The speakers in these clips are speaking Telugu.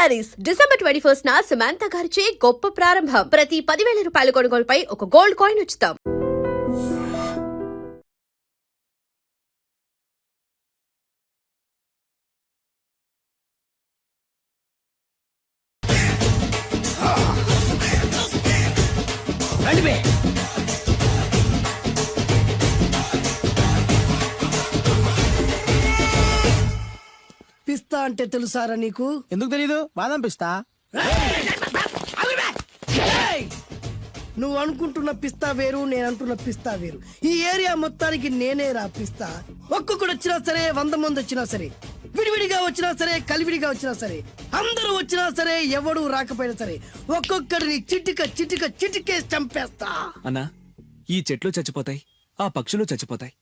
శారీస్ డిసెంబర్ 21 సమంత గారిచే గొప్ప ప్రారంభం. ప్రతి 10,000 రూపాయల కొనుగోలుపై ఒక గోల్డ్ కాయిన్ ఉచితం. పిస్తా అంటే తెలుసారా నీకు? ఎందుకు తెలీదు? బాదం పిస్తా. నువ్వు అనుకుంటున్న పిస్తా వేరు, నేను అంటున్న పిస్తా వేరు. ఈ ఏరియా మొత్తానికి నేనే రా పిస్తా. ఒక్కొక్కడు వచ్చినా సరే, 100 మంది వచ్చినా సరే, విడివిడిగా వచ్చినా సరే, కలివిడిగా వచ్చినా సరే, అందరూ వచ్చినా సరే, ఎవడు రాకపోయినా సరే, ఒక్కొక్కడిని చిటికేసి చంపేస్తా. అన్నా, ఈ చెట్లు చచ్చిపోతాయి, ఆ పక్షులు చచ్చిపోతాయి,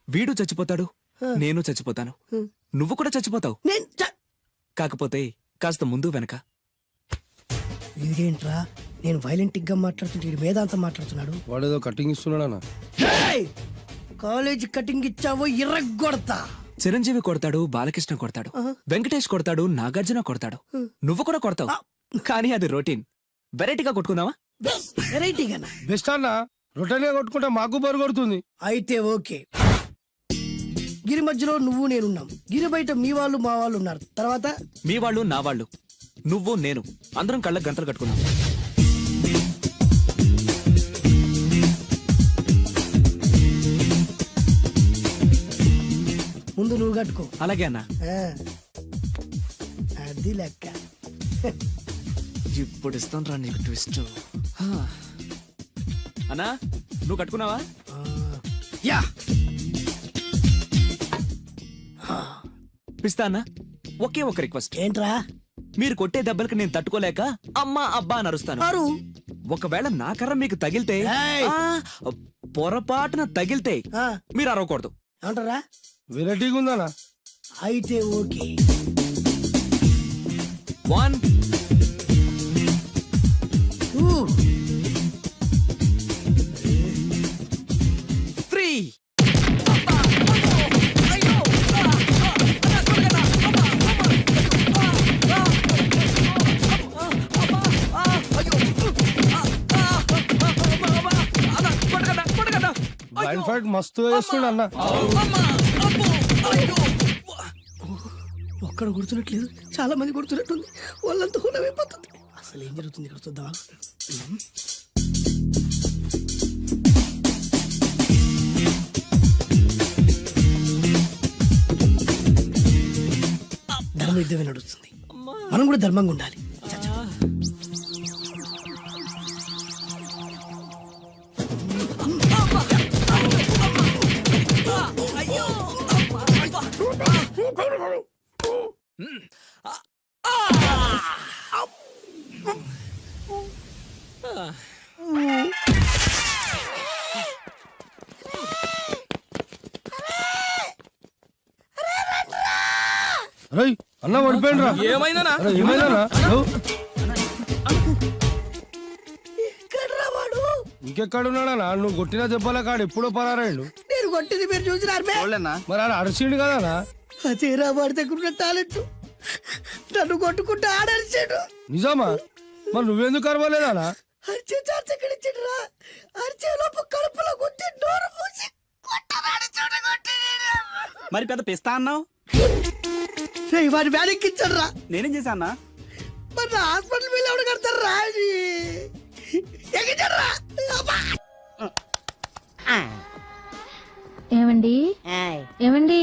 వీడు చచ్చిపోతాడు, నేను చచ్చిపోతాను, నువ్వు కూడా చచ్చిపోతావు. కాకపోతే కాస్త ముందు వెనక. వీడేంట్రా, నేను వైలెంటిక్ గా మాట్లాడుతుంటే వీడు వేదాంతం మాట్లాడుతున్నాడు. వాడేదో కటింగ్ ఇస్తున్నాడా? కాలేజ్ కటింగ్ ఇచ్చావో ఇర్రగొడతా. చిరంజీవి కొడతాడు, బాలకృష్ణ కొడతాడు, వెంకటేష్ కొడతాడు, నాగార్జున కొడతాడు, నువ్వు కూడా కొడతావు. కానీ అది రొటీన్. వెరైటీగా కొట్టుకుందామా? వెరైటీగానా? బెస్ట్ అన్న. రొటీన్ గా కొట్టుకుంటే మాకు బరు కొడుతుంది. అయితే ఓకే. గిరి మధ్యలో నువ్వు నేనున్నాం. గిరి బయట మీ వాళ్ళు మా వాళ్ళు ఉన్నారు. తర్వాత మీ వాళ్ళు నా వాళ్ళు, నువ్వు నేను, అందరం కళ్ళకు గంతలు కట్టుకున్నాం. ముందు నువ్వు కట్టుకో. అలాగే అన్నా. అది లెక్క. ఇప్పుడు ఇస్తాను రా నీకు ట్విస్ట్. అన్నా, నువ్వు కట్టుకున్నావా? యా. పిస్తా అన్నా, ఒకే ఒక రిక్వెస్ట్. ఏంట్రా? మీరు కొట్టే దెబ్బలకి నేను తట్టుకోలేక అమ్మా అబ్బా అని అరుస్తాను. ఒకవేళ నా కర్ర మీకు తగిలితే, పొరపాటున తగిలితే మీరు అరవకూడదు. ఏమంటారా? వెరైటీగా ఉందనా? అయితే ఓకే. 1 2 3. బ్లైండ్ ఫైట్ మస్తు వేస్తుండ అన్న. ఒక్కడ గుర్తున్నట్లేదు, చాలా మంది గుర్తున్నట్టుంది. వాళ్ళంతా హులమైపోతుంది. అసలు ఏం జరుగుతుంది ఇక్కడ చూద్దామా? ధర్మ యుద్ధమే నడుస్తుంది. మనం కూడా ధర్మంగా ఉండాలి. అన్న పడిపోయినరా? ఏమైందనా? ఇంకెక్కడున్నాడా? నువ్వు కొట్టినా చెప్పాలా? కాడు ఎప్పుడో పరారాయండు. నేను కొట్టింది మీరు చూసినారు. మరి ఆడ అరిసిండు కదా? అదేరా వాడి దగ్గర ఉన్న టాలెంట్. నన్ను కొట్టుకుంటూ ఆడరిచాడు. నిజమా? మరి నువ్వెందుకు అరవలేదా? అరిచే చార్జ్ ఎక్కడిచ్చాడురా? అరిచేలోపు కడుపులో కొట్టి నోరు మూసి కొట్టరాడు. చూడగొట్టి మరి పెద్ద పిస్తా అన్నావు. వాడి వ్యాధికిచ్చాడు రా. నేనేం చేశా అన్నా? మరి హాస్పిటల్ బిల్ ఎవడు కడతారు రా? ఎక్కించాడు రా. ఏమండి ఏమండి,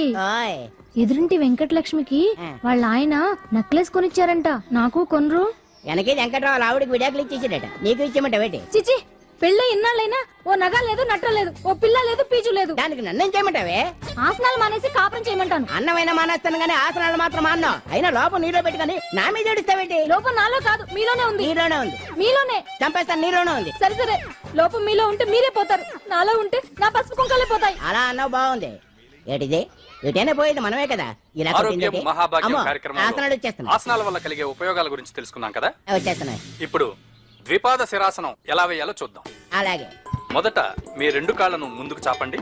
ఎదురింటి వెంకటలక్ష్మికి వాళ్ళ ఆయన నెక్లెస్ కొనిచ్చారంట. నాకు కొనరు. వెనకే వెంకట్రావు ఆవిడకి విడాకులు ఇచ్చేసాడట. నీకు ఇచ్చేమంటావేటి? చిచి, పెళ్ళి ఇన్నాళ్ళైనా ఓ నగ లేదు, నట్ట లేదు, ఓ పిల్ల లేదు, పీచు లేదు. దానికి నన్నేం చేయమంటావే? ఆసనాలు మానేసి కాపురం చేయమంటాను. అన్నమైనా మానేస్తాను గానీ ఆసనాలు మాత్రం మాన్నావు. అయినా లోపం నీలో పెట్టుకుని నా మీద ఏడుస్తావేటి? లోపం నాలో కాదు, మీలోనే ఉంది. నీలోనే ఉంది. మీలోనే చంపేస్తాను. నీలోనే ఉంది. సరే సరే, లోపం మీలో ఉంటే మీరే పోతారు, నాలో ఉంటే నా పసుపు కుంకాలే పోతాయి. అలా అన్నావు, బాగుంది. ఏటిది? ఎటైనా పోయేది మనమే కదా. ఇలా ఆరోగ్యం మహాభాగ్యం కార్యక్రమంలో ఆసనాలు వచ్చేస్తున్నాయి. ఆసనాల వల్ల కలిగే ఉపయోగాల గురించి తెలుసుకున్నాం కదా. వచ్చేస్తున్నాయి. ఇప్పుడు ద్విపాద శిరాసనం ఎలా వేయాలో చూద్దాం. అలాగే. మొదట మీ 2 కాళ్ళను ముందుకు చాపండి.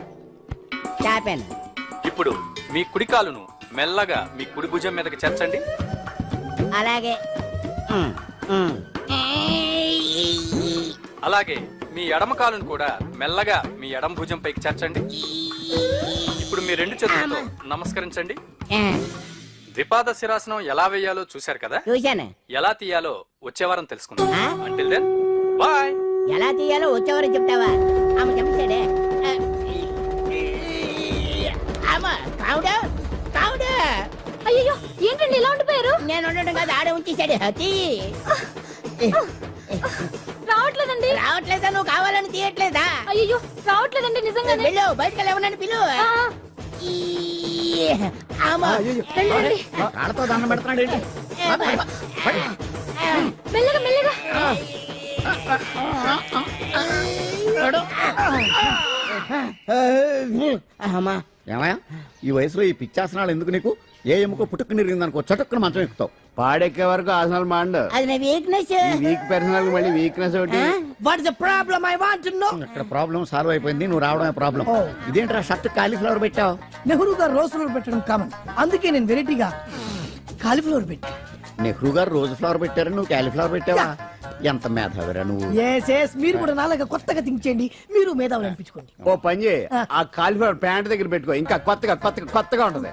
చాపాను. ఇప్పుడు మీ కుడి కాలును మెల్లగా మీ కుడి భుజం మీదకి చేర్చండి. అలాగే అలాగే మీ ఎడమ కాలును కూడా మెల్లగా మీ ఎడమ భుజం పైకి చేర్చండి. ఇప్పుడు మీ రెండు చేతులతో నమస్కరించండి. ద్విపాద శిరాసనం ఎలా వేయాలో చూశారు కదా, చూశాను. ఎలా తీయాలో వచ్చే వారం తెలుసుకుందాం. Until then bye. ఎలా తీయాలో వచ్చేవారు చెప్తావా? ఆమె చెప్పాడే. కావుడా కావుడా. అయ్యో ఏంటండి ఇలా ఉండిపోయారు? నేను ఉండడం కాదు, ఆడే ఉంచేశాడు. హతి రావట్లేదండి. రావట్లేదా? నువ్వు కావాలని తీయట్లేదా? అయ్యో రావట్లేదండి నిజంగానే. పిలు బయటకు వెళ్ళవనని పిలు. ఆ, వెళ్ళండి. కాళ్ళతో దండం పెడుతున్నాడు ఏంటి? మెల్లగా మెల్లగా. అమ్మా, ఏమయ్యా ఈ వయసులో ఈ పిచ్చాసనాలు ఎందుకు నీకు? ఏ ఎముకో పుట్టుకు నిరిగిందనుకో చటుక్కున మంచం ఎక్కుతావు. పాడెక్కే వరకు ఆసనాలు మాండు. అది నా వీక్నెస్. వీక్ పర్సనల్ మళ్ళీ వీక్నెస్ ఒకటి. What is the problem I want to know. ఇక్కడ ప్రాబ్లం సాల్వ్ అయిపోయింది, నువ్వు రావడమే ప్రాబ్లం. ఇదేంట్రా షర్ట్ కాలీఫ్లవర్ పెట్టావు? నెహ్రూ గారు రోజ్ ఫ్లవర్ పెట్టడం కామన్, అందుకే నేను వెరైటీగా కాలీఫ్లవర్ పెట్టా. నెహ్రూ గారు రోజు ఫ్లవర్ పెట్టారు, నువ్వు కాలీఫ్లవర్ పెట్టావా? ఎంత మేధావిరా నువ్వు. ఎస్ మీరు కూడా నాలాగా కొత్తగా థింక్ చేయండి, మీరు మేధావులు అనిపించుకోండి. ఓ పని చేయి, ఆ కాలిఫ్లవర్ ప్యాంట్ దగ్గర పెట్టుకో, ఇంకా కొత్తగా ఉంటది.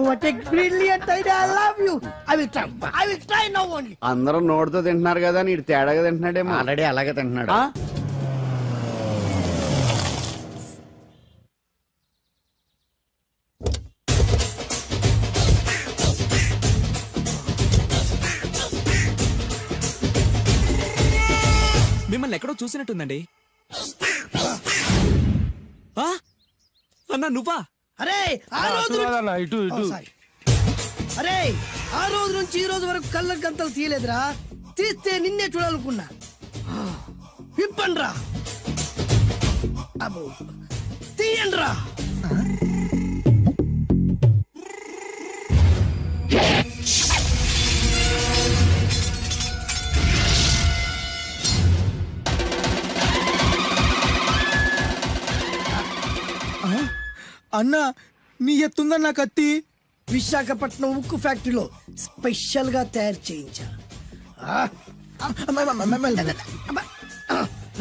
What a brilliant idea, I love you. I will try now only. అందరూ నోటితో తింటున్నారు కదా, నీడు తేడాగా తింటున్నాడేమో. ఆల్రెడీ అలాగే తింటున్నాడు. ఆ? మిమ్మల్ని ఎక్కడో చూసినట్టుందండి. ఆ? అన్నా నువ్వా? అరే ఆ రోజు అటు కాదన్నా, ఇటు ఇటు. అరే ఆ రోజు నుంచి ఈ రోజు వరకు కళ్ళ గంతలు తీయలేదురా, తీస్తే నిన్నే చూడాలనుకున్నా. విప్పండ్రా, అబ్బో తీయండ్రా. అన్నా నీ ఎత్తుందన్నా కత్తి. విశాఖపట్నం ఉక్కు ఫ్యాక్టరీలో స్పెషల్ గా తయారు చేయించా.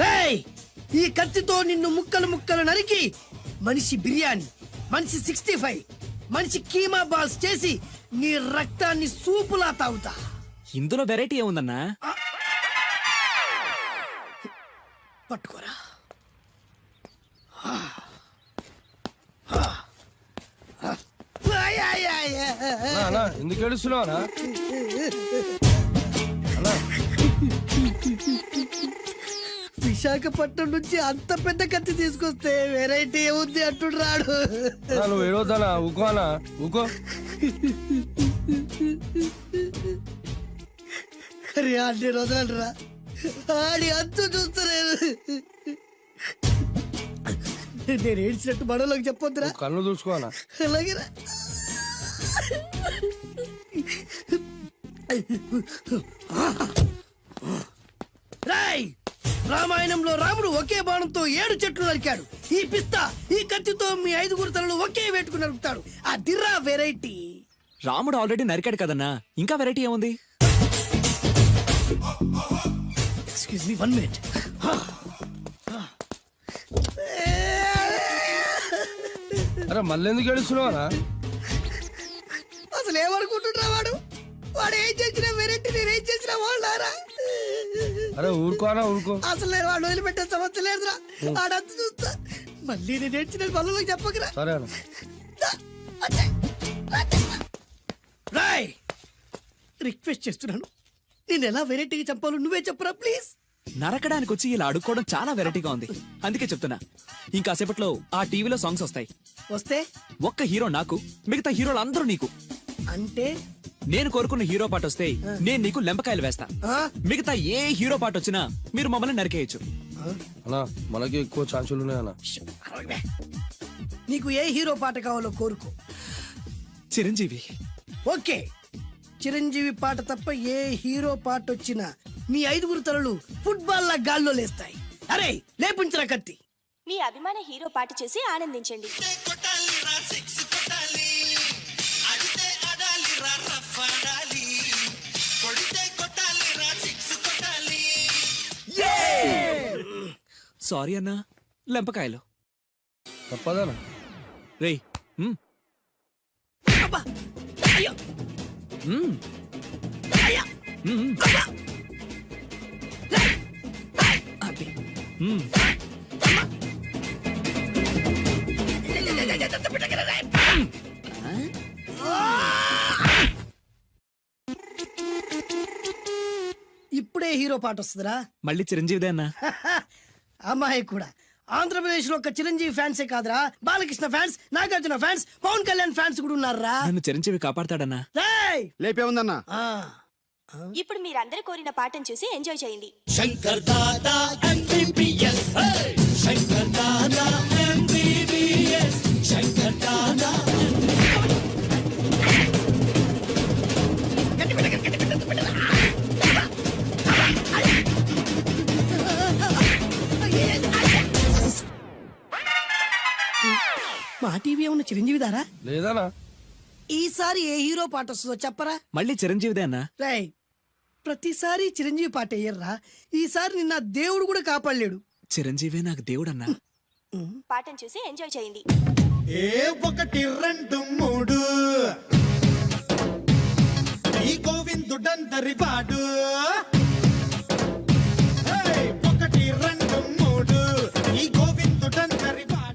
రేయ్, ఈ కత్తితో నిన్ను ముక్కలు ముక్కలు నరికి మనిషి బిర్యానీ, మనిషి 65, మనిషి కీమా బాల్స్ చేసి నీ రక్తాన్ని సూపులా తాగుతా. ఇందులో వెరైటీ ఏముందన్నా? పట్టుకోరా. అన్నా, ఎందుకు ఏడుస్తున్నావు అన్నా? అన్నా, విశాఖపట్నం నుంచి అంత పెద్ద కత్తి తీసుకొస్తే వెరైటీ ఏముంది అంటుడు రాడు. అన్నా, నువ్వు ఏడవద్దనా, ఊకో అన్నా, ఊకో. అరే అన్ని రోజులంటరా, ఆడి అంతు చూస్తలేదు. నేను ఏడ్చినట్టు మనలోకి చెప్పొద్దురా. నువ్వు కళ్ళు చూసుకో అన్నా. అలాగేరా. రాయ్, రామాయణంలో రాముడు ఒకే బాణంతో 7 చెట్లు నరికాడు. ఈ పిస్తా ఈ కత్తితో మీ 5 తలలు ఒకే వేటుకు నరుకుతాడు. ఆ దిర్రా వెరైటీ. రాముడు ఆల్రెడీ నరికాడు కదన్నా, ఇంకా వెరైటీ ఏముంది? Excuse me 1 minute. అరే మళ్ళీ ఎందుకు ఏడుస్తున్నావు అన్నా? అసలు ఏమనుకుంటున్నా వాడు? వాడు ఏం చేసినా వెరైటీ, నేనేం చేసినా వాళ్ళారా? అరే ఊరుకో అన్నా, ఊరుకో. అసలు నేను వాడు వదిలిపెట్టే సమస్య లేదురా. ఆడంత చూస్తా. మళ్ళీ నేను ఏడ్చిన పనులకు చెప్పకరా. సరే అన్న. రాయ్, రిక్వెస్ట్ చేస్తున్నాను, నేను ఎలా వెరైటీగా చంపాలో నువ్వే చెప్పరా ప్లీజ్. నరకడానికి వచ్చి ఇలా అడుక్కోవడం చాలా వెరైటీగా ఉంది, అందుకే చెప్తున్నా. ఇంకాసేపట్లో ఆ టీవీలో సాంగ్స్ వస్తాయి. వస్తే ఒక్క హీరో నాకు, మిగతా హీరోలు అందరూ నీకు. అంటే నేను కోరుకున్న హీరో పాట వస్తే నేను నీకు లెంపకాయలు వేస్తా. ఆ? మిగతా ఏ హీరో పాట వచ్చినా మీరు మమ్మల్ని నరికేయచ్చు. అన్నా, మనకి ఎక్కువ ఛాన్సులు ఉన్నాయి అన్న. నీకు ఏ హీరో పాట కావాలో కోరుకో. చిరంజీవి. ఓకే, చిరంజీవి పాట తప్ప ఏ హీరో పాట వచ్చినా మీ 5 తలలు ఫుట్బాల్ లా గాల్లో లేస్తాయి. అరే లేపుంచరా కత్తి. మీ అభిమాన హీరో పాట చేసి ఆనందించండి. కొట్టాలి రా 6 కొట్టాలి, అడితే అడాలి రా రఫ్ అడాలి. సారీ అన్నా, లెంపకాయలు. తప్పదనా? రేయ్ మ్. మ్. మ్. అది. మ్. ఇప్పుడే హీరో పాట వస్తుందిరా. మళ్ళీ చిరంజీవిదే అన్నా. అమ్మాయి కూడా ఆంధ్రప్రదేశ్ లో ఒక చిరంజీవి ఫ్యాన్సే కాదురా, Balakrishna fans, Nagarjuna fans, Pawan Kalyan fans కూడా ఉన్నారా. నన్ను చిరంజీవి కాపాడతాడన్నా. రేయ్! లేపే ఉందన్నా. ఆ, ఇప్పుడు మీరందరూ కోరిన పాటను చూసి ఎంజాయ్ చేయండి. మా టీవీ ఏమన్నా చిరంజీవి దారా? లేదనా? ఈసారి ఏ హీరో పాట వస్తుందో చెప్పరా. మళ్ళీ చిరంజీవిదే అన్నా. రేయ్, ప్రతిసారి చిరంజీవి పాట వేయర్రా. ఈసారి నిన్న దేవుడు కూడా కాపాడలేడు. చిరంజీవే నాకు దేవుడన్నా. పాటను చూసి ఎంజాయ్ చేయండి. ఏ 1 2 3 ఈ గోవిందుడందరి వాడు. 1 2 3 ఈ గోవిందుడందరి వాడు.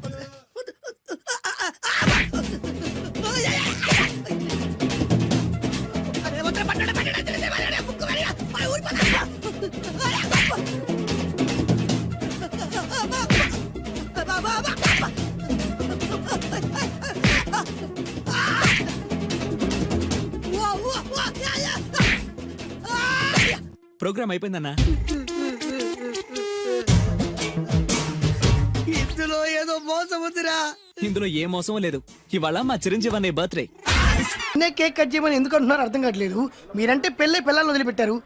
ప్రోగ్రామ్ అయిపోయిందన్నా. ఇందులో ఏదో మోసం ఉందిరా. ఇందులో ఏ మోసం లేదు. ఇవాళ మా చిరంజీవి అనే బర్త్డే. కేక్ కట్ చేయమని ఎందుకు అంటున్నారో అర్థం కావట్లేదు. మీరంటే పెళ్ళే పిల్లల్ని వదిలిపెట్టారు,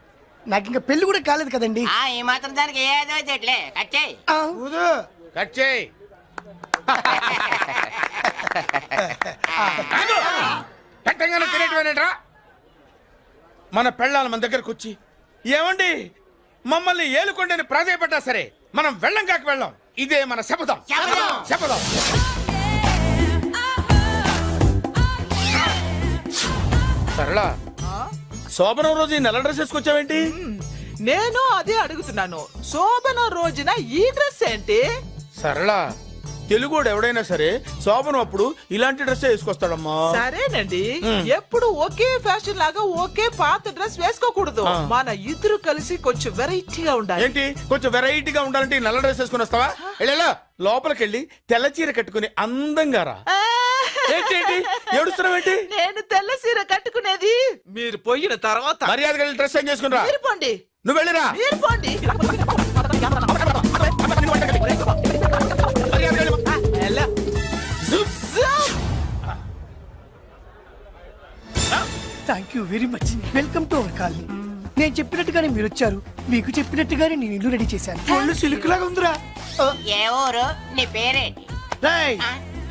నాకు ఇంకా పెళ్లి కూడా కాలేదు కదండి. ఈ మాత్రం దానికి ఏదో చెట్లే కట్టే. ఆ, కట్ చేయి. పెట్టంగానే తినేటివేనేట్రా? మన పెళ్ళాలు మన దగ్గరకు వచ్చి ఏమండి మమ్మల్ని ఏలుకొండని ప్రాధాయపడ్డా సరే మనం వెళ్ళం కాక వెళ్ళం. ఇదే మన శపథం. శపథం. సరళ, శోభనం రోజు ఈ నల్ల డ్రెస్ వేసుకొచ్చావేంటి? నేను అదే అడుగుతున్నాను, శోభన రోజున ఈ డ్రెస్ ఏంటి? సరళ, తెలుగుడు ఎవడైనా సరే శోభనం అప్పుడు ఇలాంటి డ్రెస్ వేసుకొస్తాడమ్మా. సరేనండి, ఎప్పుడు ఒకే ఫ్యాషన్ లాగా ఒకే పాత డ్రెస్ వేసుకోకూడదు. మన ఇద్దరు కలిసి కొంచెం వెరైటీగా ఉండాలి. ఏంటి కొంచెం వెరైటీగా ఉండాలంటే ఈ నల్ల డ్రెస్ వేసుకుని వస్తావా? వెళ్ళా లోపలికి వెళ్ళి తెల్ల చీర కట్టుకుని అందంగా రా. ఏంటి ఏడుస్తున్నావేంటి? నేను తెల్ల సీర కట్టుకునేది మీరు పోయిన తర్వాత. మర్యాదగా వెళ్ళి డ్రెస్ చేంజ్ చేసుకుని రా. మీరు పోండి. నువ్వు వెళ్ళిరా. మీరు పోండి. మర్యాదగా వెళ్ళి. ఎలా? Thank you very much. Welcome to our colony. నేను చెప్పినట్టుగానే మీరు వచ్చారు, మీకు చెప్పినట్టుగానే నేను ఇల్లు రెడీ చేశాను. ఒళ్ళు సిల్క్ లాగా ఉందిరా. ఏ ఊరు? నీ పేరేంటి? రేయ్,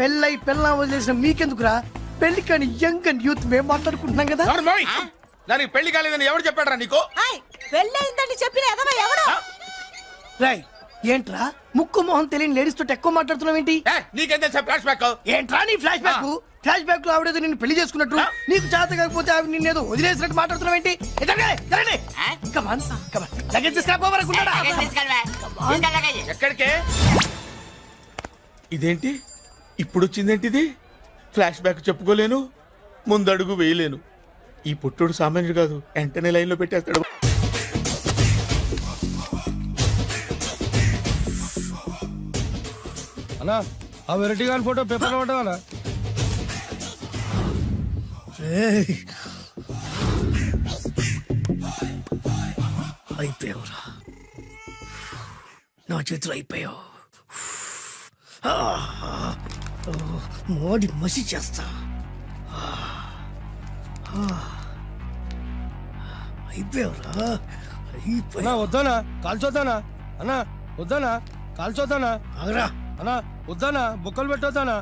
పెళ్ళై పెళ్ళా వదిలేసిన మీకెందుకురా? పెళ్లి కాని యంగ్ అండ్ యూత్ మేము మాట్లాడుకుంటున్నాం కదా. నోర్మోయ్. దానికి పెళ్లి కాలేదని ఎవరు చెప్పాడరా నీకు? పెళ్ళయిందని చెప్పిన ఎదవ ఎవడు? రాయ్, ఏంట్రా ముక్కు మొహం తెలియని లేడీస్ తోటి ఎక్కువ మాట్లాడుతున్నావు ఏంటి? నీకేం తెలుసా ఫ్లాష్ బ్యాక్? ఏంట్రా నీ ఫ్లాష్ బ్యాక్? ఫ్లాష్ బ్యాక్ లో ఆవిడేదో నిన్ను పెళ్లి చేసుకున్నట్టు, నీకు చేత కాకపోతే ఆవిడ నిన్నేదో వదిలేసినట్టు మాట్లాడుతున్నావు ఏంటి? ఎక్కడికే? ఇదేంటి ఇప్పుడు వచ్చిందేంటి? ఇది ఫ్లాష్ బ్యాక్ చెప్పుకోలేను, ముందడుగు వేయలేను. ఈ పుట్టుడు సామాన్యుడు కాదు, వెంటనే లైన్ లో పెట్టేస్తాడు. అన్నా ఆ వెరైటీ గారి ఫోటో పేపర్ పడ్డా? అయిపోయావురా, నా చేతులు అయిపోయావు. మోడి మసి చేస్తా. అయిపోయావురా, అన్నా వద్దానా కాల్చొద్దానా? అన్నా వద్దానా కాల్చొద్దానా? ఆగరా. అన్నా వద్దానా బొక్కలు పెట్టొద్దానా?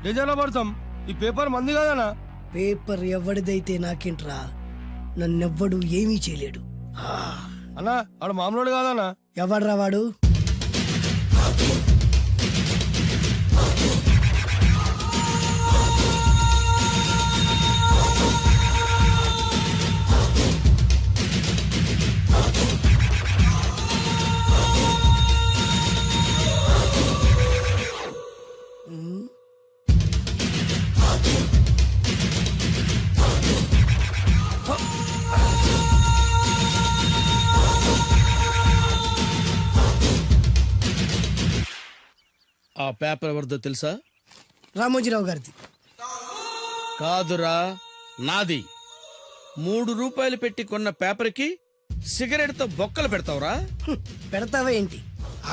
డేంజర్లో పడతాం. ఈ పేపర్ మంది కదనా? పేపర్ ఎవడిదైతే నాకేంట్రా, నన్నెవ్వడు ఏమీ చేయలేడు. అన్నా ఆడు మామూలు కాదన్నా. ఎవడ్రా వాడు? పేపర్ ఎవరిదో తెలుసా? రామోజీరావు గారిది. కాదురా, నాది. 3 రూపాయలు పెట్టి కొన్న పేపర్కి సిగరెట్ తో బొక్కలు పెడతావురా? పెడతావా ఏంటి?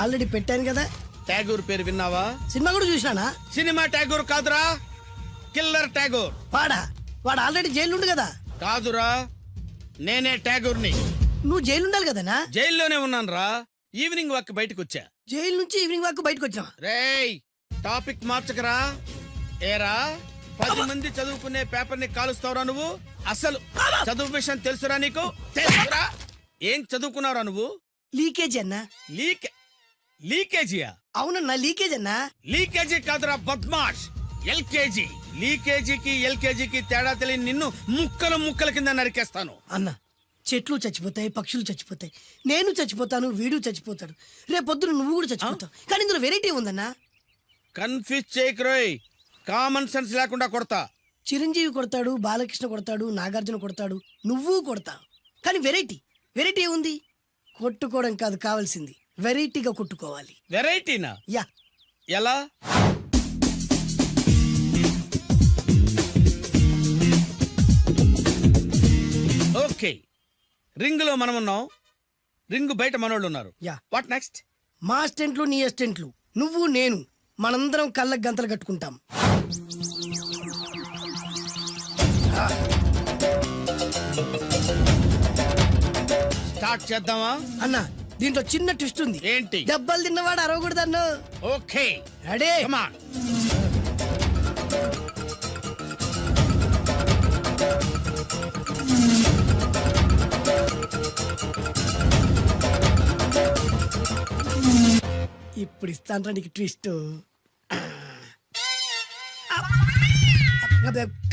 ఆల్రెడీ పెట్టాను కదా. ట్యాగూర్ పేరు విన్నావా? సినిమా కూడా చూసినానా? సినిమా ట్యాగూర్ కాదురా, కిల్లర్ ట్యాగూర్. వాడు ఆల్రెడీ జైలు ఉండు కదా. కాదురా, నేనే ట్యాగూర్ని. నువ్వు జైలు ఉండాలి కదనా? జైల్లోనే ఉన్నాను రా. ఈవినింగ్ వాక్ బయటకు వచ్చా. జైలు నుంచి ఈవినింగ్ వాక్ బయటకు వచ్చినా. రేయ్, టాపిక్ మార్చకరా. ఏరా, 10 మంది చదువుకునే పేపర్ ని కాలుస్తావురా నువ్వు? అసలు చదువు విషయం తెలుసురా నీకు? తెలుసురా? ఏం చదువుకున్నావురా నువ్వు? లీకేజీ అన్నా. లీకేజీయా? అవునన్నా, లీకేజ్ అన్నా. లీకేజీ కాదురా బద్మాష్, ఎల్కేజీ. లీకేజీకి ఎల్కేజీకి తేడా తెలియని నిన్ను ముక్కల కింద నరికేస్తాను. అన్నా, చెట్లు చచ్చిపోతాయి, పక్షులు చచ్చిపోతాయి, నేను చచ్చిపోతాను, వీడు చచ్చిపోతాడు, రేపొద్దున నువ్వు కూడా చచ్చిపోతావు. కానీ ఇందులో వెరైటీ ఉందన్నా. కన్ఫ్యూజ్ చేయకురోయ్, కామన్ సెన్స్ లేకుండా కొడతా. చిరంజీవి కొడతాడు, బాలకృష్ణ కొడతాడు, నాగార్జున కొడతాడు, నువ్వు కొడతావు. కానీ వెరైటీ ఉంది. కొట్టుకోవడం కాదు కావాల్సింది, వెరైటీగా కొట్టుకోవాలి. వెరైటీనా? యా. ఎలా? ఓకే, రింగ్ లో మనం ఉన్నాం, రింగ్ బయట మనోళ్ళు ఉన్నారు. యా. What next? మా అసిస్టెంట్లు, నీ అసిస్టెంట్లు, నువ్వు నేను, మనందరం కళ్ళకు గంతలు కట్టుకుంటాం. స్టార్ట్ చేద్దామా? అన్నా, దీంట్లో చిన్న ట్విస్ట్ ఉంది. ఏంటి? దెబ్బలు తిన్నవాడు అరవకూడదన్ను. Okay, ready? Come on. ఇప్పుడు ఇస్తాంట్రా నీకు ట్విస్ట్.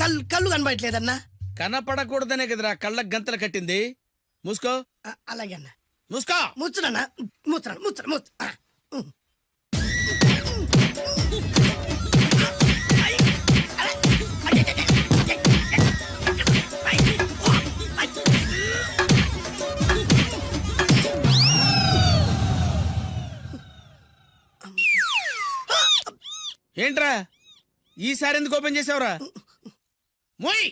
కళ్ళు కనబడట్లేదన్నా. కనపడకూడదనే కదరా కళ్ళకు గంతలు కట్టింది. మూసుకో. అలాగే అన్న. మూసుకో. ముచ్చునన్నా, ముచ్చురా. ఏంట్రా ఈసారి ఎందుకు ఓపెన్ చేసావురా? మోయ్.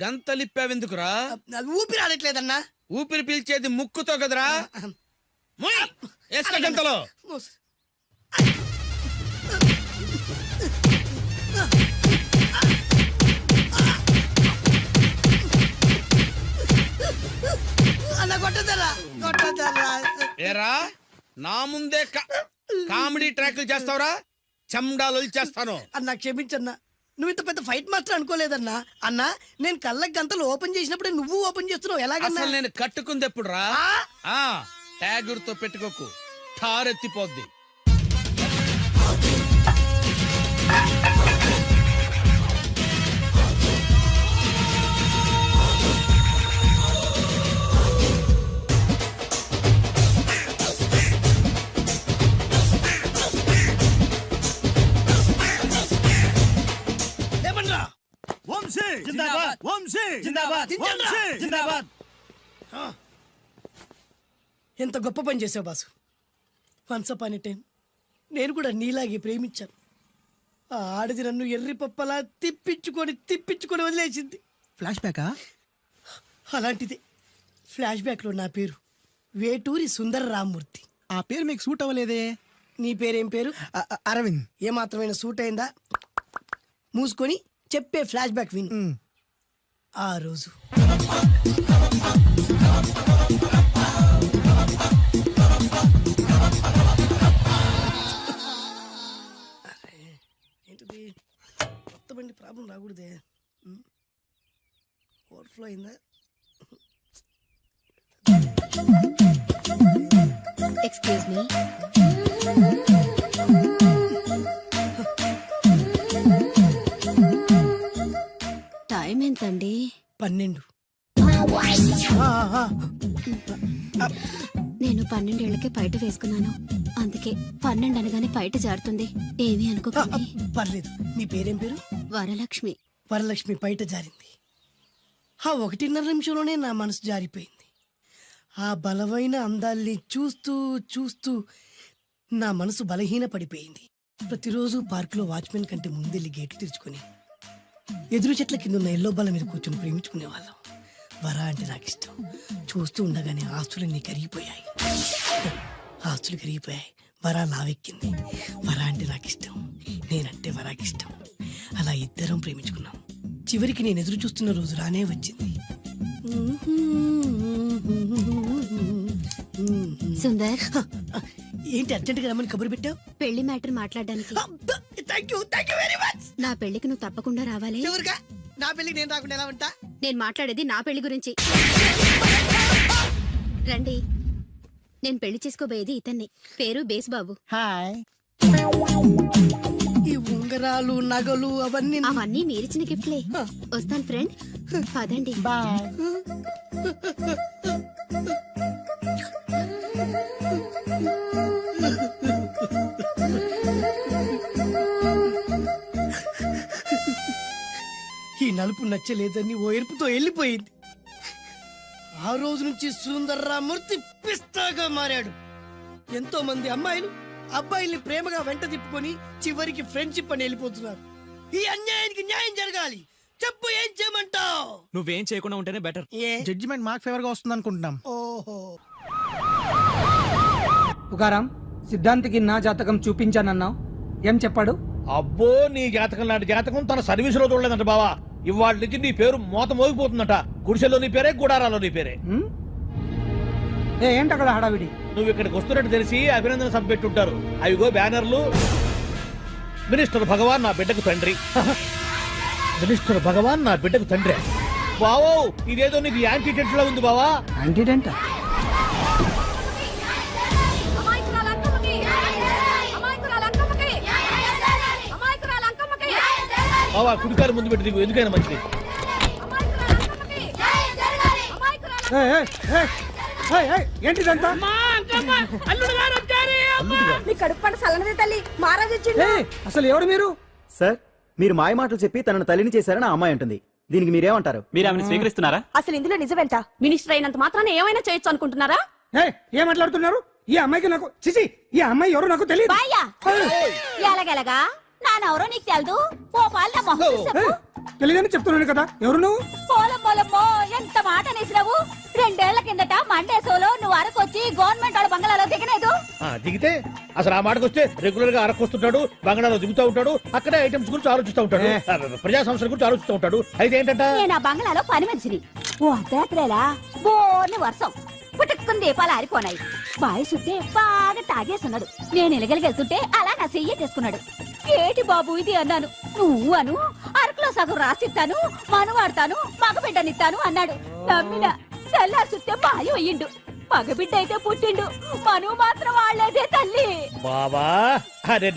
గంతలిప్పావెందుకురా? ఊపిరి ఆడట్లేదన్నా. ఊపిరి పీల్చేది ముక్కుతో కదరా. మోయ్, వేసుకో గంతలో. ఏరా, నా ముందే కామెడీ ట్రాక్లు చేస్తావురా? చండాలు చేస్తాను. అన్నా క్షమించన్నా, నువ్వు ఇంత పెద్ద ఫైట్ మాస్టర్ అనుకోలేదన్నా. అన్నా, నేను కళ్ళకి గంతలు ఓపెన్ చేసినప్పుడే నువ్వు ఓపెన్ చేస్తున్నావు. ఎలాగన్నా? అసలు నేను కట్టుకుంది ఎప్పుడు రా? ట్యాగూర్తో పెట్టుకోకు, ఠారెత్తిపోద్ది. ఎంత గొప్ప పని చేసావు boss. Once upon a time నేను కూడా నీలాగే ప్రేమించాను. ఆ ఆడది నన్ను ఎర్రి పప్పలా తిప్పించుకొని వదిలేసింది. ఫ్లాష్ బ్యాకా? అలాంటిదే. ఫ్లాష్ బ్యాక్ లో నా పేరు వేటూరి సుందర రామ్మూర్తి. ఆ పేరు మీకు సూట్ అవ్వలేదే. నీ పేరేం పేరు? అరవింద్. ఏమాత్రమైన సూట్ అయిందా? మూసుకొని చెప్పే ఫ్లాష్ బ్యాక్ విను. ఆ రోజు ఏంటిది? కొత్త బండి ప్రాబ్లం రాకూడదే. ఓవర్ఫ్లో అయిందా? Excuse me. టైం ఎంతండి? 12. నేను 12 ఏళ్లకే పైట వేసుకున్నాను. అందుకే 12 అనగానే పైట జారుతుంది. ఏమీ అనుకోకండి. పర్లేదు. మీ పేరేం పేరు? వరలక్ష్మి. వరలక్ష్మి పైట జారింది. ఆ 1.5 నిమిషంలోనే నా మనసు జారిపోయింది. ఆ బలమైన అందాల్ని చూస్తూ చూస్తూ నా మనసు బలహీన పడిపోయింది. ప్రతిరోజు పార్కులో వాచ్మెన్ కంటే ముందెళ్ళి గేట్లు తెరుచుకొని ఎదురు చెట్ల కింద ఉన్న ఎల్లో బల్ల మీద కూర్చొని ప్రేమించుకునే వాళ్ళం. వర అంటే నాకు ఇష్టం. చూస్తూ ఉండగానే ఆస్తులన్నీ కరిగిపోయాయి. ఆస్తులు కరిగిపోయాయి. వర లావెక్కింది. వర అంటే నాకు ఇష్టం, నేనంటే వరాకి ఇష్టం. అలా ఇద్దరం ప్రేమించుకున్నాం. చివరికి నేను ఎదురు చూస్తున్న రోజు రానే వచ్చింది. సుందర్, ఏంటి అర్జెంట్గా రమ్మని కబురు పెట్టావు? పెళ్లి మ్యాటర్ మాట్లాడడానికి. Thank you very much. నా పెళ్లికి నువ్వు తప్పకుండా రావాలి. ఎవరుగా? నా పెళ్లికి నేను రాకుండా ఎలా ఉంటా? నేను మాట్లాడేది నా పెళ్లి గురించి. రండి. నేను పెళ్లి చేసుకోబోయేది ఇతన్ని. పేరు బేస్బాబు. హాయ్. ఈ ఉంగరాలు నగలు అవన్నీ అవన్నీ మీరిచ్చిన గిఫ్ట్లే. వస్తాను ఫ్రెండ్. పదండి. బాయ్. ఈ నలుపు నచ్చలేదని ఓ ఎరుపుతో వెళ్ళిపోయింది. ఆ రోజు నుంచి సుందర్రామూర్తి పిస్తాగా మారాడు. ఎంతో మంది అమ్మాయిలు అబ్బాయిల్ని ప్రేమగా వెంట తిప్పుకొని చివరికి ఫ్రెండ్షిప్ అని వెళ్ళిపోతున్నారు. ఈ అన్యాయానికి న్యాయం జరగాలి. చెప్పు, ఏం చేయమంటావు? నువ్వేం చేయకుండా ఉంటేనే బెటర్. జడ్జిమెంట్ మాకు ఫేవర్ గా వస్తుంది అనుకుంటున్నాం. ఓహో, పుకారం, సిద్ధాంతికి నా జాతకం చూపించానన్నావు, ఏం చెప్పాడు? అబ్బో, నీ జాతకం లాంటి జాతకం తన సర్వీస్ లో చూడలేదంట బావా. ఇవాళ నుంచి నీ పేరు మోత మోగిపోతుందట. గుడిసెలో నీ పేరే, గుడారాలో నీ పేరే. ఏంట అక్కడ హడావిడి? నువ్వు ఇక్కడికి వస్తున్నట్టు తెలిసి అభినందన సభ పెట్టుంటారు. అవిగో బ్యానర్లు. మినిస్టర్ భగవాన్ నా బిడ్డకు తండ్రి. మినిస్టర్ భగవాన్ నా బిడ్డకు తండ్రి. బావో, ఇదేదో నీకు యాంటీటెంట్ లా ఉంది బావా. యాంటీడెంట్? బావా, కుడికారు ముందు పెట్టి దిగు, ఎందుకైనా మంచిది. ఏంటిదంతా? అసలు ఎవరు మీరు? సార్, మీరు మాయ మాటలు చెప్పి తనను తల్లిని చేశారని ఆ అమ్మాయి అంటుంది. దీనికి మీరేమంటారు? మీరు ఆమెను స్వీకరిస్తున్నారా? అసలు ఇందులో నిజమేంట? మినిస్టర్ అయినంత మాత్రాన ఏమైనా చేయొచ్చు అనుకుంటున్నారా? ఏం మాట్లాడుతున్నారు? ఈ అమ్మాయికి నాకు చిచి, ఈ అమ్మాయి ఎవరు నాకు తెలియదు. ఎలాగెలగా నానెవరో నీకు తెలదు. ఓ పాల మొహం తెలియదని చెప్తున్నాను కదా. ఎవరు నువ్వు? పోలమ్మో ఎంత మాట అనేసినావు. 2 ఏళ్ల కిందట మండే సోలో నువ్వు అరకొచ్చి గవర్నమెంట్ వాళ్ళ బంగ్లాలో దిగలేదు. దిగితే అసలు ఆ మాటకు వస్తే రెగ్యులర్ గా అరకొస్తుంటాడు, బంగాళాలో దిగుతూ ఉంటాడు, అక్కడే ఐటమ్స్ గురించి ఆలోచిస్తూ ఉంటాడు, ప్రజా సంస్థల గురించి ఆలోచిస్తూ ఉంటాడు. అయితే ఏంటంట, నేను ఆ బంగ్లాలో పని మనిషిని. ఓ అర్ధరాత్రేలా బోర్ని వర్షం పుట్టుకుని దీపాలు ఆరిపోనాయి. బాయ్ సుట్టే బాగా తాగేస్తున్నాడు. నేను ఎలగలిగెళ్తుంటే అలా నా చెయ్యేసుకున్నాడు. ఏటి బాబు ఇది అన్నాను. నువ్వు అను, అరకులో సగం రాసిస్తాను, మనువాడతాను, మగబిడ్డనిస్తాను అన్నాడు. నమ్మిన తెల్లారి సుట్టే బాయ్ అయ్యిండు. మగబిడ్డ అయితే పుట్టిండు, మనువు మాత్రం వాళ్లేదే తల్లి. బాబా అరే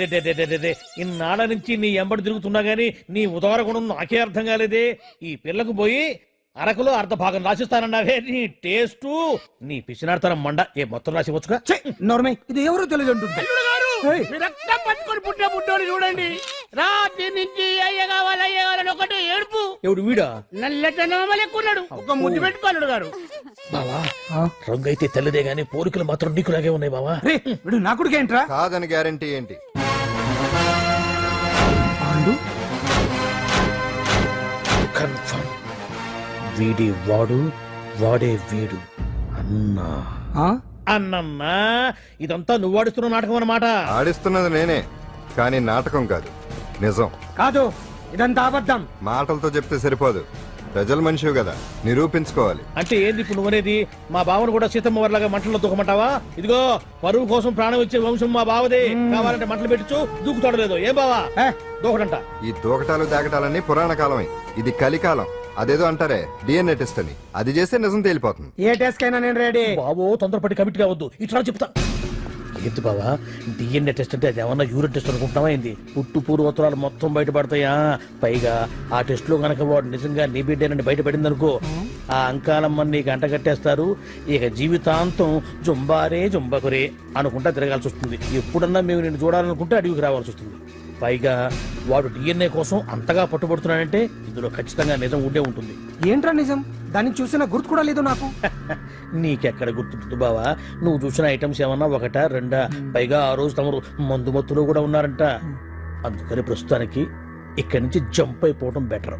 ఇన్నాళ్ళ నుంచి నీ ఎంబడి తిరుగుతున్నా గానీ నీ ఉదార గుణం నాకే అర్థం కాలేదే. ఈ పిల్లకు పోయి అరకులో అర్ధ భాగం రాసిస్తానన్నావే. నీ టేస్టు, నీ పిచ్చినాడతనం మండ. ఏ మొత్తం రాసివచ్చుగా. నోర్మై, ఇది ఎవరో తెలియదు అంటుంటే. పట్టుకొని పుట్టే పుట్టోడు చూడండి. రాత్రి నుంచి అయ్య కావాలని ఒకటే ఏడుపు. ఎవడు వీడా? నల్లెక్కున్నాడు. ఒక ముద్దు పెట్టుకోలేడు గారు. బావా, రంగు అయితే తెల్లదే గానీ పోలికలు మాత్రం నీకులాగే ఉన్నాయి బావా. వీడు నా కొడుకేంట్రా? కాదని గ్యారంటీ ఏంటి? కన్ఫర్మ్. వీడి వాడు, వాడే వీడు. అన్నా అన్నమ్మా, ఇదంతా నువ్వు ఆడిస్తున్న నాటకం అన్నమాట. ఆడిస్తున్నది నేనే, కానీ నాటకం కాదు, నిజం. కాదు, ఇదంతా అబద్ధం. మాటలతో చెప్తే సరిపోదు, ప్రజల మనిషివి కదా, నిరూపించుకోవాలి. అంటే ఏంది ఇప్పుడు నువ్వనేది? మా బావను కూడా సీతమ్మ వారిలాగా మంటల్లో దూకమంటావా? ఇదిగో, పరువు కోసం ప్రాణం ఇచ్చే వంశం మా బావదే. కావాలంటే మంటలు పెట్టచ్చు, దూకుతాడు లేదు. ఏం బావా దూకడంట? ఈ దూకటాలు దాకటాలన్నీ పురాణ కాలమే, ఇది కలికాలం. అదేదో అంటారే డిఎన్ఏ టెస్ట్ అని, అది చేస్తే నిజం తేలిపోతుంది. ఏ టెస్ట్ కైనా నేను రెడీ. బావో, తొందరపడి కమిట్ కావద్దు. ఇట్లా చెప్తా. ఏంటి బావా డిఎన్ఏ టెస్ట్ అంటే అది ఏమన్నా యూరిన్ టెస్ట్ అనుకుంటావా ఏంది? పుట్టు పూర్వోత్తరాలు మొత్తం బయటపడతాయా? పైగా ఆ టెస్ట్ లో గనక వాడు నిజంగా నీ బిడ్డేనని బయటపడింది అనుకో, ఆ అంకాలమ్మని నీకు అంట కట్టేస్తారు. ఇక జీవితాంతం జుంబారే జుంబకురే అనుకుంటా తిరగాల్సి వస్తుంది. ఎప్పుడన్నా మేము నిన్ను చూడాలనుకుంటే అడవికి రావాల్సి వస్తుంది. పైగా వాడు డిఎన్ఏ కోసం అంతగా పట్టుబడుతున్నాడంటే ఇందులో ఖచ్చితంగా నిజం ఉండే ఉంటుంది. ఏంట్రా నిజం? దాన్ని చూసిన గుర్తు కూడా లేదు నాకు. నీకెక్కడ గుర్తుంటుంది బావా? నువ్వు చూసిన ఐటమ్స్ ఏమన్నా ఒకటా రెండా? పైగా ఆ రోజు తమరు మందు మత్తులో కూడా ఉన్నారంట. అందుకని ప్రస్తుతానికి ఇక్కడి నుంచి జంప్ అయిపోవడం బెటర్.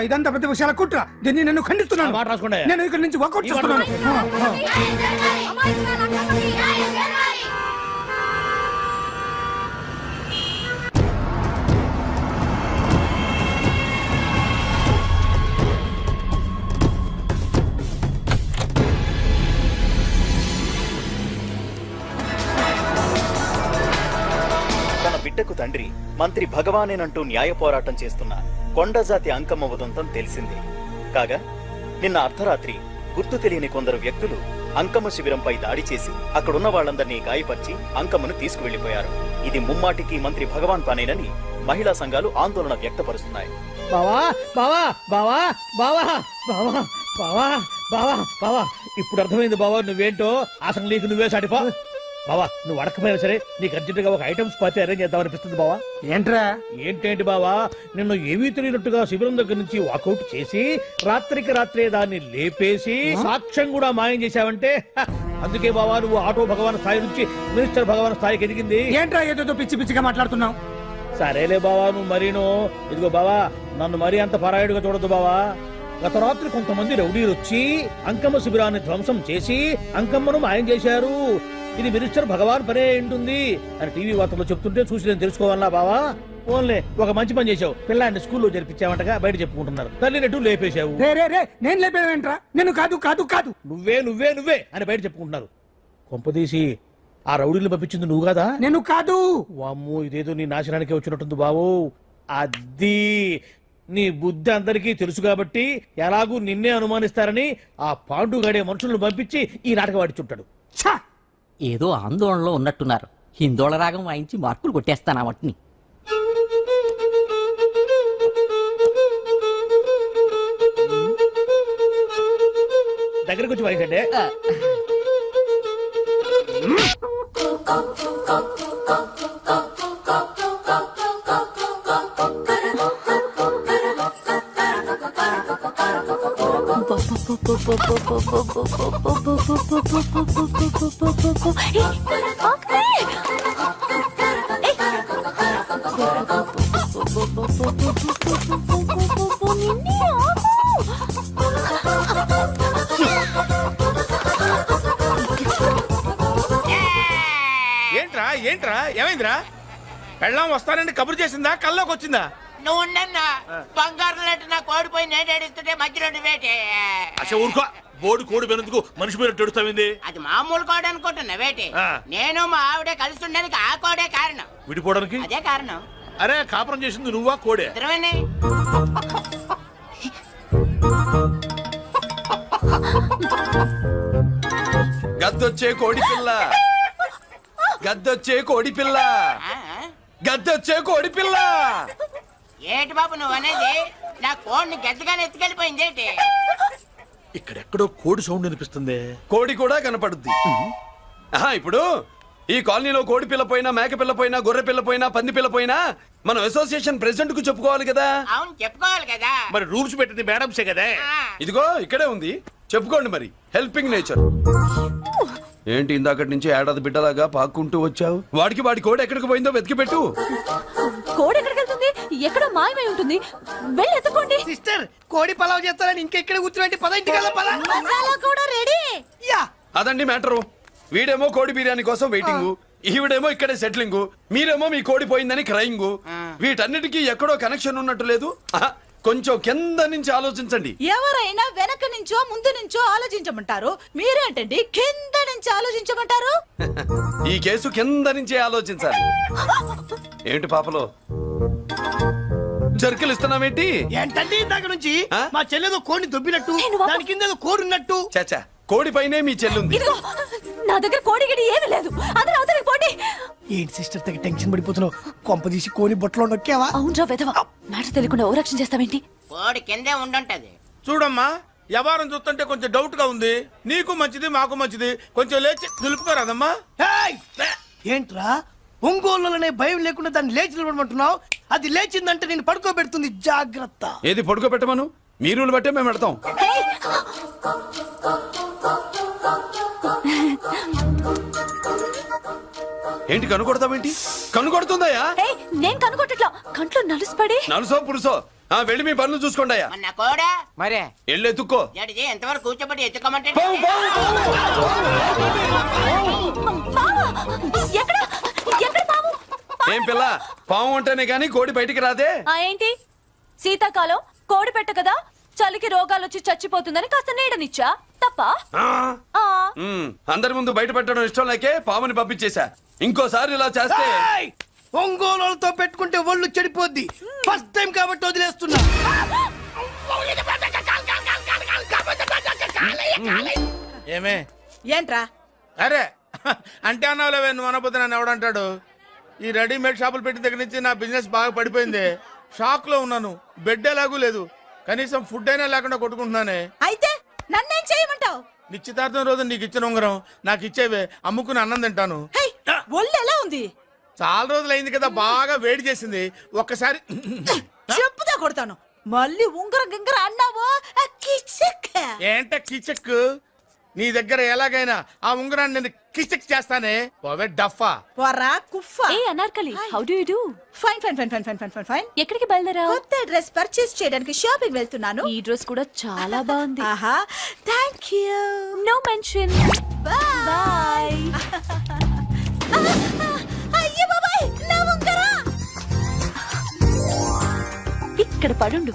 ఇదంతా పెద్ద విషయాల కుట్ర. దీన్ని నేను ఖండిస్తున్నాను. మాట రాసుకోండి. నేను ఇక్కడి నుంచి వాకౌట్ చేస్తున్నాను. తన బిడ్డకు తండ్రి మంత్రి భగవానేనంటూ న్యాయ పోరాటం చేస్తున్న కొండజాతి అంకమ్మ ఉదంతం తెలిసిందే. కాగా నిన్న అర్ధరాత్రి గుర్తు తెలియని కొందరు వ్యక్తులు అంకమ్మ శిబిరంపై దాడి చేసి అక్కడున్న వాళ్ళందరినీ గాయపరిచి అంకమ్మను తీసుకువెళ్లిపోయారు. ఇది ముమ్మాటికి మంత్రి భగవాన్ పనేనని మహిళా సంఘాలు ఆందోళన వ్యక్తపరుస్తున్నాయి. బావా బావా బావా బావా బావా బావా బావా బావా ఇప్పుడు అర్థమైంది బావా నువ్వేంటో. అసలు నీకు నువ్వే సాటిపో బావా. నువ్వు అడకపోయినా సరే నీకు అర్జెంట్ గా ఒక ఐటమ్స్ పార్టీ అరేంజ్ చేద్దాం అనిపిస్తుంది బావా. ఏంట్రా? ఏంటేంటి బావా, నిన్ను ఏమీ తెలియనట్టుగా శిబిరం దగ్గర నుంచి వాకౌట్ చేసి రాత్రికి రాత్రే దాన్ని లేపేసి సాక్ష్యం కూడా మాయం చేశావంటే అందుకే బావా నువ్వు ఆటో భగవాన్ స్థాయి నుంచి మినిస్టర్ భగవాన్ స్థాయికి ఎదిగింది. ఏంట్రా ఏదో పిచ్చి పిచ్చిగా మాట్లాడుతున్నావు? సరేలే బావా నువ్వు మరీను. ఇదిగో బావా నన్ను మరీ అంత పరాయుడుగా చూడద్దు బావా. గత రాత్రి కొంతమంది రౌడీలు వచ్చి అంకమ్మ శిబిరాన్ని ధ్వంసం చేసి అంకమ్మను మాయం చేశారు. ఇది మినిస్టర్ భగవాన్ పనే ఉంటుంది అని టీవీ వార్తల్లో చెప్తుంటే చూసి నేను తెలుసుకోవాలా బావా. ఓన్లే ఒక మంచి పని చేశావు. పిల్లాన్ని స్కూల్లో జరిపించావంటగా బయట చెప్పుకుంటున్నారు. తల్లి నెట్టు లేపేశావు. నేను లేపేవేంట్రా? నేను కాదు కాదు కాదు నువ్వే నువ్వే నువ్వే అని బయట చెప్పుకుంటున్నారు. కొంపదీసి ఆ రౌడీలు పంపించింది నువ్వు కాదా? నేను కాదు. వామ్మో ఇదేదో నీ నాశనానికి వచ్చినట్టుంది బావు. అది నీ బుద్ధి అందరికీ తెలుసు కాబట్టి ఎలాగూ నిన్నే అనుమానిస్తారని ఆ పాండుగాడే మనుషులను పంపించి ఈ నాటకం ఆడిచుంటాడు. ఏదో ఆందోళనలో ఉన్నట్టున్నారు. హిందోళ రాగం వాయించి మార్కులు కొట్టేస్తాను ఆ మట్టిని. దగ్గరకు వచ్చి వాయించండి. ఏంట్రా ఏంట్రా ఏమైందిరా? పెళ్ళాం వస్తానండి కబురు చేసిందా కల్లోకి వచ్చిందా? నువ్వు బంగారం లాంటి నా కోడిపోయి నేడేడిస్తుంటే మధ్యలో వేటే. అసలు ఊరుకో. బోర్డు కోడి పెనందుకు మనిషి మీద తెడుస్తావింది. అది మామూలు కోడి అనుకుంటున్నా వేటే. నేను మా ఆవిడే కలిసి ఉండడానికి ఆ కోడే కారణం. విడిపోవడానికి అదే కారణం. అరే కాపురం చేసింది నువ్వా కోడే? ఇద్దరమేనే. గద్దొచ్చే కోడి పిల్ల, గద్దొచ్చే కోడి పిల్ల, గద్దొచ్చే కోడి పిల్ల. ఏటి బాబు నువ్వు అనేది? నా కోడిని గద్దగానే ఎత్తుకెళ్ళిపోయింది ఏంటి? ఇక్కడెక్కడో కోడి సౌండ్ అనిపిస్తుంది. కోడి కూడా కనపడుద్ది. ఇప్పుడు ఈ కాలనీలో కోడి పిల్ల పోయినా, మేక పిల్ల పోయినా, గొర్రె పిల్ల పోయినా, పంది పిల్ల పోయినా మనం అసోసియేషన్ ప్రెసిడెంట్ కు చెప్పుకోవాలి కదా. అవును చెప్పుకోవాలి కదా. మరి రూల్స్ పెట్టింది మేడమ్సే కదా. ఇదిగో ఇక్కడే ఉంది, చెప్పుకోండి మరి. Helping nature. ఏంటి ఇందాకటి నుంచి ఏడాది బిడ్డలాగా పాక్కుంటూ వచ్చావు? వాడికి వాడి కోడి ఎక్కడికి పోయిందో వెతికి పెట్టు. కోడి ఎక్కడికి వెళ్తుంది? ఎక్కడో మాయమై ఉంటుంది. వెళ్ళి ఎత్తుకోండి. సిస్టర్ కోడి పలావ్ చేస్తారని ఇంకెక్కడ కూర్చోండి. పద ఇంటికి పద. మసాలా కూడా రెడీ. యా అదండి మ్యాటరు. వీడేమో కోడి బిర్యానీ కోసం వెయిటింగ్, ఈవిడేమో ఇక్కడే సెటిలింగ్, మీరేమో మీ కోడి పోయిందని క్రయింగ్. వీటన్నిటికీ ఎక్కడో కనెక్షన్ ఉన్నట్టు లేదు. కొంచెం కింద నుంచి ఆలోచించండి. ఎవరైనా వెనక నుంచో ముందు నుంచో ఆలోచించమంటారు. మీరేంటండి కింద నుంచి ఆలోచించమంటారు? ఈ కేసు కింద నుంచే ఆలోచించాలి. ఏంటి పాపలో జర్కలు ఇస్తున్నావేంటి? ఏంటండి ఇందాక నుంచి మా చెల్లెదో కోడిని దొబ్బినట్టు, దాని కింద కోడి ఉన్నట్టు. చాచా కోడిపైనే మీ చెల్లుంది. ఇదిగో నా దగ్గర కోడిగిడి ఏమీ లేదు. అందరూ అవతలికి పోండి. ఏంటి సిస్టర్ తగ్గ టెన్షన్ పడిపోతున్నావు? కొంప తీసి కోని బొట్టలో నొక్కావా? అవునరా వెధవ, మాట తెలియకుండా ఓ రక్షణ చేస్తావేంటి? కోడి కిందే ఉండుంటది. చూడమ్మా, వ్యవహారం చూస్తుంటే కొంచెం డౌట్ గా ఉంది. నీకు మంచిది, మాకు మంచిది. కొంచెం లేచి నిలుపుకోరాదమ్మా. ఏయ్! ఏంట్రా ఒంగోలులోనే భయం లేకుండా దాన్ని లేచి నిలబడమంటున్నావు? అది లేచిందంటే నేను పడుకోబెడుతుంది. జాగ్రత్త. ఏది పడుకోబెట్టమను? మీ రూల్ బట్టే మేము పెడతాం. ఏంటి కనుకొడతావేంటి? కనుకొడుతుందయ్యా? ఏయ్, నేను కనుగొట్టట్లా, కంట్లో నలుసుపడి. నలుసో పురుసో వెళ్ళి మీ పనులు చూసుకోండి. మరే వెళ్ళి ఎత్తుక్కో. ఎంతవరకు కూర్చోబెట్టి ఎత్తుకోమంటే ఎక్కడ ఎక్కడ పాము? ఏం పిల్ల, పాము అంటేనే గాని కోడి బయటికి రాదే. ఏంటి శీతాకాలం కోడి పెట్ట కదా, చలికి రోగాలు వచ్చి చచ్చిపోతుందని కాస్త నీడనిచ్చా తప్ప? అందరి ముందు బయట పెట్టడం ఇష్టం లేకే పాముని పంపించేశా. ఇంకోసారి ఇలా చేస్తే ఏయ్! ఒంగోలులతో పెట్టుకుంటే ఒళ్ళు చెడిపోద్ది. ఫస్ట్ టైం కాబట్టి వదిలేస్తున్నా. ఏమే? ఏంట్రా? అరే అంటే అన్నావులేవే, నువ్వు అనబోతే నన్ను ఎవడంటాడు? ఈ రెడీమేడ్ షాపులు పెట్టిన దగ్గర నుంచి నా బిజినెస్ బాగా పడిపోయింది. షాక్ లో ఉన్నాను. బెడ్ ఎలాగూ లేదు, కనీసం ఫుడ్ అయినా లేకుండా కొట్టుకుంటున్నానే. అయితే నన్నేం చేయమంటావు? నిశ్చితార్థం రోజు నీకు ఇచ్చిన ఉంగరం నాకు ఇచ్చేవే, అమ్ముకుని అన్నం తింటాను. ఒళ్ళు ఎలా ఉంది? చాలా రోజులు అయింది కదా, బాగా వేడి చేసింది. ఒక్కసారి చెప్పుదా కొడతాను. మళ్ళీ ఉంగరం గింగర అన్నావో ఏంట కిచక్? నీ దగ్గర ఎలాగైనా ఆ ఉంగరాన్ని నేను కిచక్ చేస్తానే. పోవే డఫా. పోరా కుఫా. ఏ Anarkali, how do you do? Fine fine fine fine fine fine fine fine. ఎక్కడికి బయలుదేరావు? కొత్త డ్రెస్ పర్చేస్ చేయడానికి షాపింగ్ వెళ్తున్నాను. ఈ డ్రెస్ కూడా చాలా బాగుంది. ఆహా, thank you. No mention. Bye. అయ్యో బాబాయ్, నా ఉంగరం ఇక్కడ పడుండు.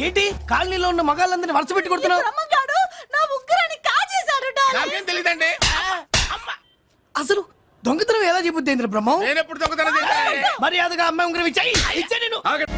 ఏంటి కాలనీలో ఉన్న మగాళ్ళందరినీ వరుస పెట్టి కొడుతున్నావు? బ్రహ్మంగాడు నా ఉంగరాన్ని కాజేశాడు. నాకేం తెలియదండి. అసలు దొంగతనం ఎలా చెబుద్ది బ్రహ్మం? నేను ఎప్పుడు దొంగతనం చేశాను? మర్యాదగా అమ్మాయి ఉంగరం ఇచ్చాయి. ఇచ్చా నేను. ఆగండి.